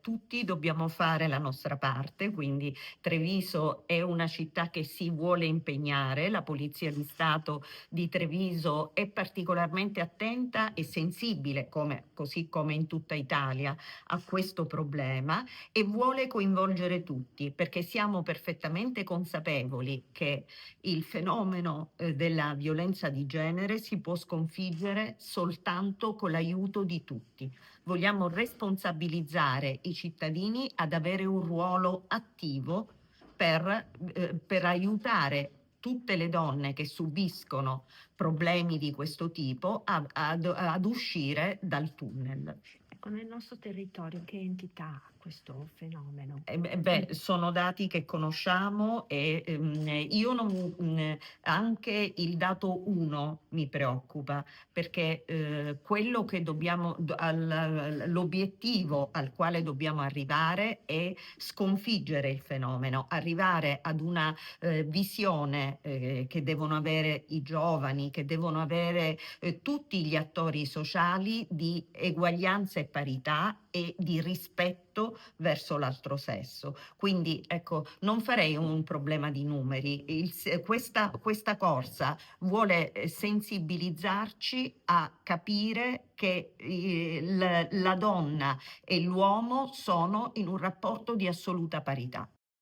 tutti dobbiamo fare la nostra parte, quindi Treviso è una città che si vuole impegnare, la Polizia di Stato di Treviso è particolarmente attenta e sensibile, così come in tutta Italia, a questo problema e vuole coinvolgere tutti, perché siamo perfettamente consapevoli che il fenomeno della violenza di genere si può sconfiggere soltanto con l'aiuto di tutti. Vogliamo responsabilizzare i cittadini ad avere un ruolo attivo per aiutare tutte le donne che subiscono problemi di questo tipo ad uscire dal tunnel. Ecco, nel nostro territorio che entità ha questo fenomeno? Sono dati che conosciamo e io non, anche il dato 1 mi preoccupa, perché quello che l'obiettivo al quale dobbiamo arrivare è sconfiggere il fenomeno, arrivare ad una visione che devono avere i giovani, che devono avere tutti gli attori sociali di eguaglianza e parità e di rispetto verso l'altro sesso. Quindi ecco, non farei un problema di numeri. Questa corsa vuole sensibilizzarci a capire che la donna e l'uomo sono in un rapporto di assoluta parità.